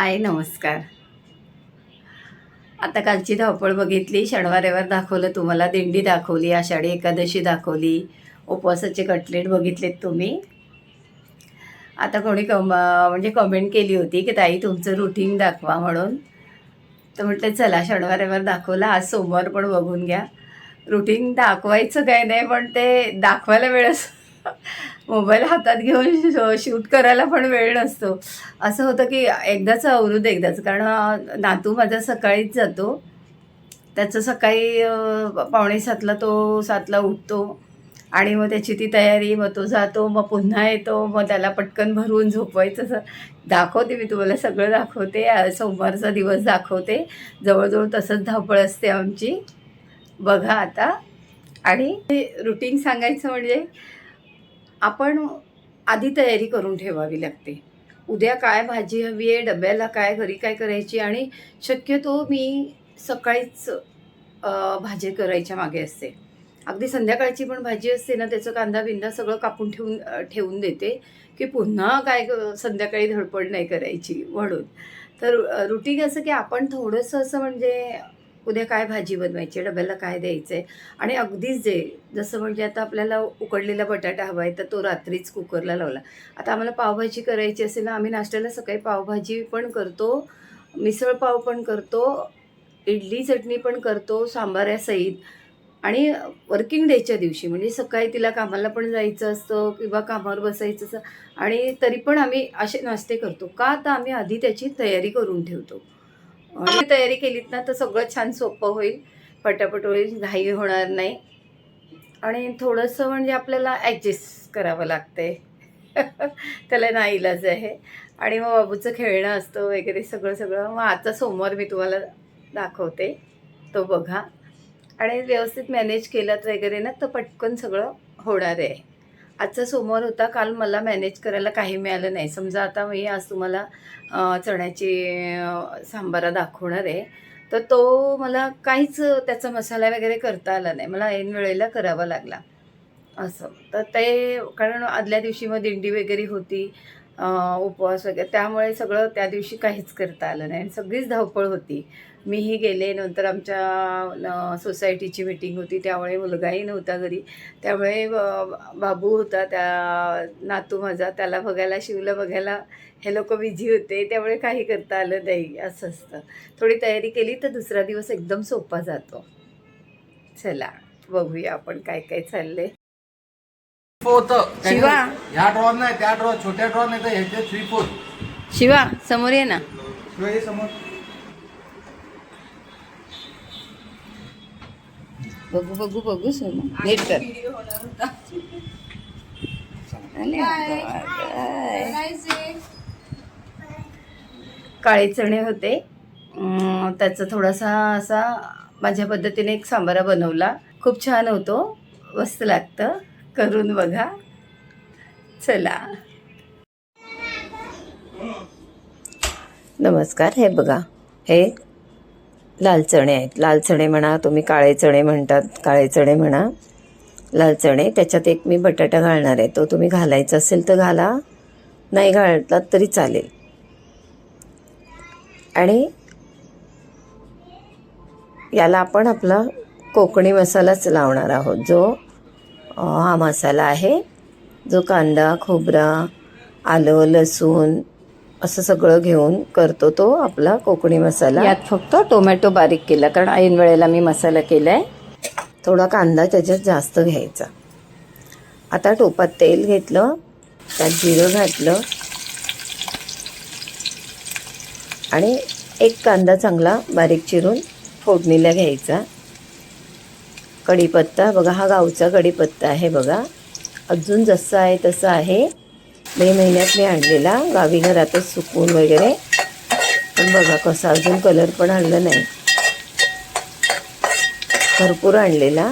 हाय नमस्कार. आता कालची धावपळ बघितली, शनिवार रविवार दाखवलं तुम्हाला, दिंडी दाखवली, आषाढी एकादशी दाखवली, उपवासाचे कटलेट बघितलेत तुम्ही. आता कोणी म्हणजे कमेंट केली होती की ताई तुमचं रुटीन दाखवा म्हणून. तर म्हटलं चला शनिवार रविवार दाखवला, आज सोमवार पण बघून घ्या. रुटीन दाखवायचं काय नाही, पण ते दाखवायला वेळच मोबाईल हातात घेऊन शूट करायला पण वेळ नसतो. असं होतं की एकदाच आवरू दे एकदाच, कारण नातू माझा सकाळीच जातो. त्याचं सकाळी 6:45ला तो 7ला उठतो आणि मग त्याची ती तयारी, मग तो जातो, मग पुन्हा येतो, मग त्याला पटकन भरवून झोपवायचं. दाखवते मी तुम्हाला, सगळं दाखवते. सोमवारचा दिवस दाखवते. जवळजवळ तसंच धावपळ असते आमची, बघा आता. आणि रुटीन सांगायचं म्हणजे आपण आधी तयारी करून ठेवावी लागते. उद्या काय भाजी हवी आहे, डब्याला काय, घरी काय करायची. आणि शक्यतो मी सकाळीच भाजी करायच्या मागे असते. अगदी संध्याकाळची पण भाजी असते ना, त्याचं कांदा बिंदा सगळं कापून ठेवून देते की पुन्हा काय संध्याकाळी धडपड नाही करायची म्हणून. तर रुटीन असं की आपण थोडंसं असं म्हणजे उद्या काय भाजी बनवायची, डब्याला काय द्यायचं आहे. आणि अगदीच जसं म्हणजे आता आपल्याला उकडलेला बटाटा हवा आहे, तर तो रात्रीच कुकरला लावला. आता आम्हाला पावभाजी करायची असेल ना, आम्ही नाश्त्याला सकाळी पावभाजी पण करतो, मिसळ पाव पण करतो, इडली चटणी पण करतो सांबारासहित. आणि वर्किंग डेच्या दिवशी म्हणजे सकाळी तिला कामाला पण जायचं असतं किंवा कामावर बसायचं असतं, आणि तरी पण आम्ही असे नाश्ते करतो का, तर आम्ही आधी त्याची तयारी करून ठेवतो. आणि तयारी केलीत ना तर सगळं छान सोपं होईल, पटापट होईल, घाई होणार नाही. आणि थोडंसं म्हणजे आपल्याला ॲडजस्ट करावं लागतंय त्याला नाईलाज आहे. आणि मग बाबूचं खेळणं असतं वगैरे सगळं सगळं. मग आजचा सोमवार मी तुम्हाला दाखवते, तो बघा. आणि व्यवस्थित मॅनेज केलात वगैरे ना तर पटकन सगळं होणार आहे. आजचा सोमवार होता, काल मला मॅनेज करायला काही मिळालं नाही. समजा आता मी आज तुम्हाला चण्याची सांबारा दाखवणार आहे, तर तो मला काहीच त्याचा मसाला वगैरे करता आला नाही, मला ऐन वेळेला करावा लागला असं. तर ते कारण आदल्या दिवशी मग दिंडी वगैरे होती, उपवास वगैरे, त्यामुळे सगळं त्या दिवशी काहीच करता आलं नाही आणि सगळीच धावपळ होती. मीही गेले, नंतर आमच्या सोसायटीची मीटिंग होती, त्यामुळे मुलगाही नव्हता घरी. त्यामुळे बाबू होता, त्या नातू माझा, त्याला बघायला, शिवला बघायला हे लोक बिझी होते, त्यामुळे काही करता आलं नाही. असं असतं, थोडी तयारी केली तर दुसरा दिवस एकदम सोपा जातो. चला बघूया आपण काय काय चाललंय. शिवा, ह्या ड्रॉ नाही, त्या ड्रॉ, छोट्या ड्रॉ नाही तर ह्याचे 3/4. शिवा समोर ये ना. समोर बघू बघू बघू सोनू, नीट कर. काळे चणे होते, त्याचा थोडासा असा माझ्या पद्धतीने एक सांबारा बनवला. खूप छान होतो, मस्त लागतं, करून बघा. चला नमस्कार. हे बघा, हे लाल चणे आहेत. लाल चणे म्हणा तुम्ही, काळे चणे म्हणतात, काळे चणे म्हणा, लाल चणे. त्याच्यात एक मी बटाटा घालणार आहे, तो तुम्ही घालायचा असेल तर घाला, नाही घालतात तरी चालेल. आणि याला आपण आपला कोकणी मसालाच लावणार आहोत, जो हा मसाला आहे, जो कांदा, खोबरा, आलं, लसूण असं सगळं घेऊन करतो, तो आपला कोकणी मसाला. यात फक्त टोमॅटो बारीक केला, कारण ऐन वेळेला मी मसाला केला आहे. थोडा कांदा त्याच्यात जास्त घ्यायचा. आता टोपात तेल घेतलं, त्यात जिरं घातलं आणि एक कांदा चांगला बारीक चिरून फोडणीला घ्यायचा. कढीपत्ता बघा, हा गावचा कढीपत्ता आहे बघा, अजून जसं आहे तसं आहे. मे महिन्यात मी आणलेला, गावी घरातच सुकवून वगैरे, पण बघा कसा अजून कलर पण आणलं नाही, भरपूर आणलेला.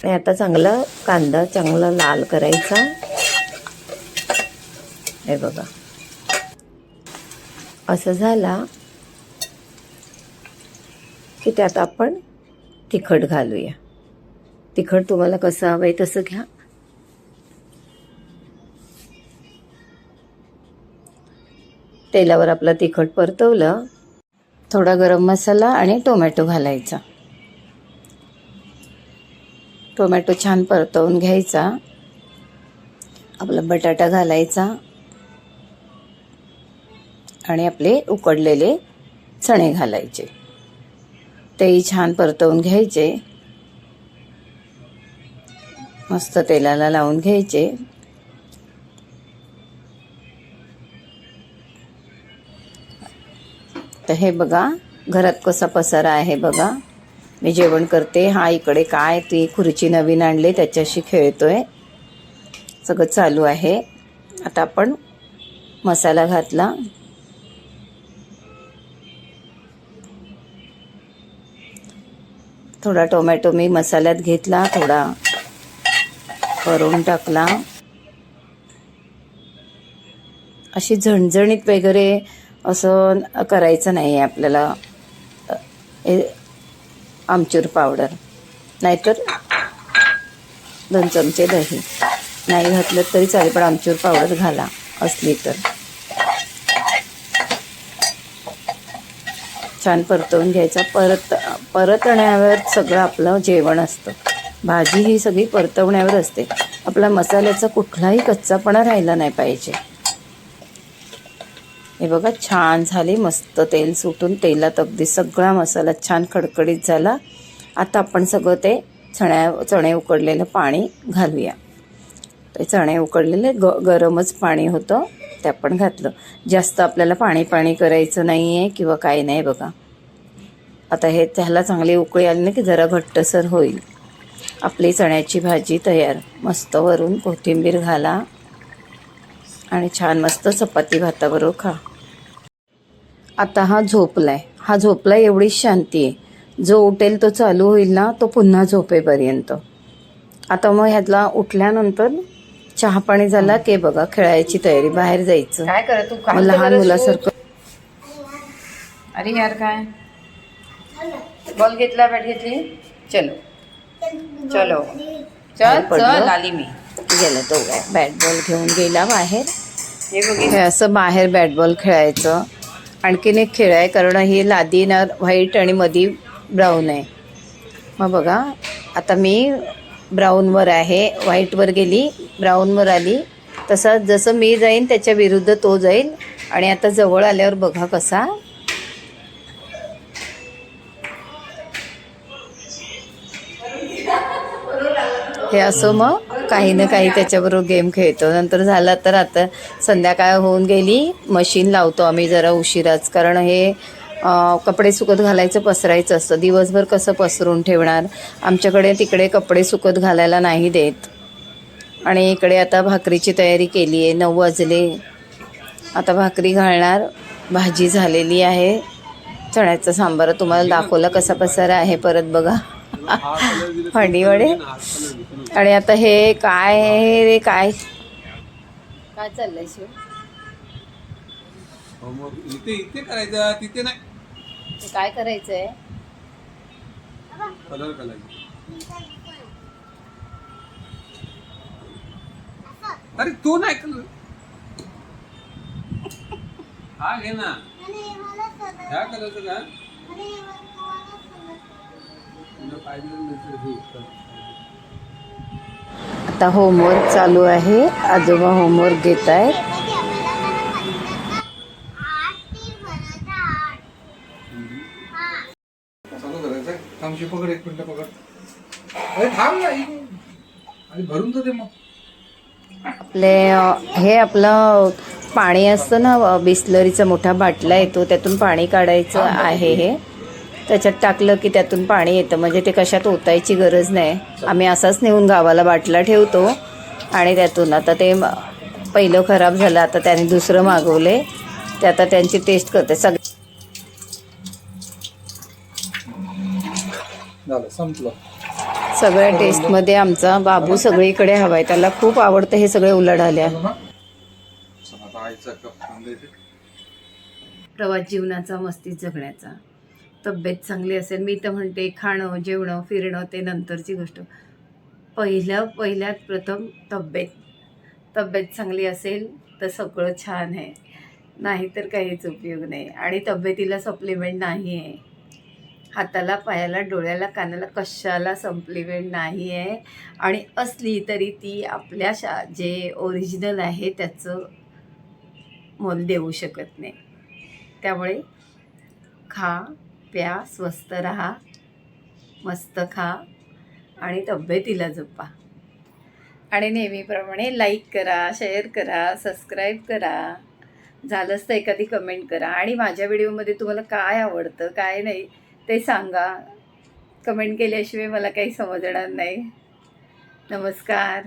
आणि आता चांगला कांदा चांगला लाल करायचा. हे बघा असं झाला की त्यात आपण तिखट घालूया. तिखट तुम्हाला कसं हवं आहे तसं घ्या. तेलावर आपलं तिखट परतवलं, थोडा गरम मसाला आणि टोमॅटो घालायचा. टोमॅटो छान परतवून घ्यायचा. आपला बटाटा घालायचा आणि आपले उकडलेले चणे घालायचे. तेही छान परतवून घ्यायचे. मस्त तेलाला लावून घ्यायचे. तर हे बघा घरात कसा पसारा आहे बघा. मी जेवण करते, हा इकडे काय ती खुर्ची नवीन आणली त्याच्याशी खेळतोय. सगळं चालू आहे. आता आपण मसाला घातला. थोडा टोमॅटो मी मसाल्यात घेतला, थोडा वरून टाकला. अशी झणझणीत वगैरे असं करायचं नाही आहे आपल्याला. आमचूर पावडर नाहीतर 2 चमचे दही नाही घातलं तरी चालेल, पण आमचूर पावडर घाला असली तर. छान परतवून घ्यायचा. परतण्यावर सगळं आपलं जेवण असतं. भाजी ही सगळी परतवण्यावर असते. आपला मसाल्याचा कुठलाही कच्चापणा राहिला नाही पाहिजे. हे बघा छान झाली, मस्त तेल सुटून तेलात अगदी सगळा मसाला छान खडखडीत झाला. आता आपण सगळं ते चणे उकडलेलं पाणी घालूया. ते चणे उकडलेले गरमच पाणी होतं ते आपण घातलं. जास्त आपल्याला पाणी करायचं नाही आहे किंवा काही नाही बघा. आता हे त्याला चांगली उकळी आली ना की जरा घट्टसर होईल. आपली चण्याची भाजी तयार. मस्त वरून कोथिंबीर घाला आणि छान मस्त चपाती भाताबरोबर खा. आता हा झोपलाय एवढीच शांती आहे. जो उठेल तो चालू होईल ना तो पुन्हा झोपेपर्यंत. आता मग ह्यातला उठल्यानंतर चहा पाणी झाला की बघा खेळायची तयारी, बाहेर जायचं. काय करत तू? मग लहान मुलासारखं. अरे यार काय बॉल घेतला, बॅट घेतली, चलो चलो चल चल आली मी. गेला तो बॅट बॉल घेऊन गेला बाहेर. हे बघ हे असं बाहेर बॅट बॉल खेळायचं. आणखीन एक खेळ आहे, कारण ही लादी ना व्हाईट आणि मधी ब्राऊन आहे. मग बघा आता मी ब्राऊनवर आहे, व्हाईटवर गेली, ब्राऊनवर आली. तसा जसं मी जाईन त्याच्या विरुद्ध तो जाईल. आणि आता जवळ आल्यावर बघा कसा हे असं मग काही ना काही त्याच्याबरोबर गेम खेळतो. नंतर झाला तर आता संध्याकाळ होऊन गेली, मशीन लावतो आम्ही जरा उशिराच, कारण हे कपडे सुकत घालायचं पसरायचं असतं. दिवसभर कसं पसरून ठेवणार. आमच्याकडे तिकडे कपडे सुकत घालायला नाही देत. आणि इकडे आता भाकरीची तयारी केली आहे. 9 वाजले. आता भाकरी घालणार. भाजी झालेली आहे. चण्याचा सांबार तुम्हाला दाखवला कसा पसारा आहे. परत बघा भांडीवडे. आणि आता हे काय आहे रे, काय काय चाललंय शिव? इथे करायचं, तिथे नाही. हे काय करायचंय? कलर अरे तू नाही कलर. हा घे ना, ह्या कलरचं का आता होमवर्क चालू आहे. आजोबा होमवर्क घेत आहेत. चालू करायचं. थांबशी पकड, 1 मिनिट पकड. अरे थांब ना, आणि भरून तर दे मग. आपले हे आपलं पाणी असतं ना, बिस्लरीचा मोठा बाटला येतो, त्यातून पाणी काढायचं आहे. हे त्याच्यात टाकलं की त्यातून पाणी येतं. म्हणजे ते कशात ओतायची गरज नाही. आम्ही असाच नेऊन गावाला बाटला ठेवतो आणि त्यातून. आता ते पहिलं खराब झालं, आता त्याने दुसरं मागवले. ते आता त्यांची टेस्ट करते. संपलं. सगळ्या टेस्टमध्ये आमचा बाबू सगळीकडे हवाय. त्याला खूप आवडतं हे सगळे उलाढाल्या. प्रवास जीवनाचा, मस्तीत जगण्याचा. तब्येत चांगली असेल, मी तर म्हणते खाणं, जेवणं, फिरणं ते नंतरची गोष्ट. पहिल्यात प्रथम तब्येत चांगली असेल तर सगळं छान आहे. नाहीतर काहीच उपयोग नाही. आणि तब्येतीला सप्लिमेंट नाही आहे. हाताला, पायाला, डोळ्याला, कानाला कशाला सप्लिमेंट नाही आहे. आणि असली तरी ती आपल्या जे ओरिजिनल आहे त्याचं मोल देऊ शकत नाही. त्यामुळे खा, प्या, स्वस्थ राहा, मस्त खा आणि तब्येतीला जपा. आणि नेहमीप्रमाणे लाईक करा, शेअर करा, सबस्क्राईब करा. झालंच तर एखादी कमेंट करा. आणि माझ्या व्हिडिओमध्ये तुम्हाला काय आवडतं काय नाही ते सांगा. कमेंट केल्याशिवाय मला काही समजणार नाही. नमस्कार.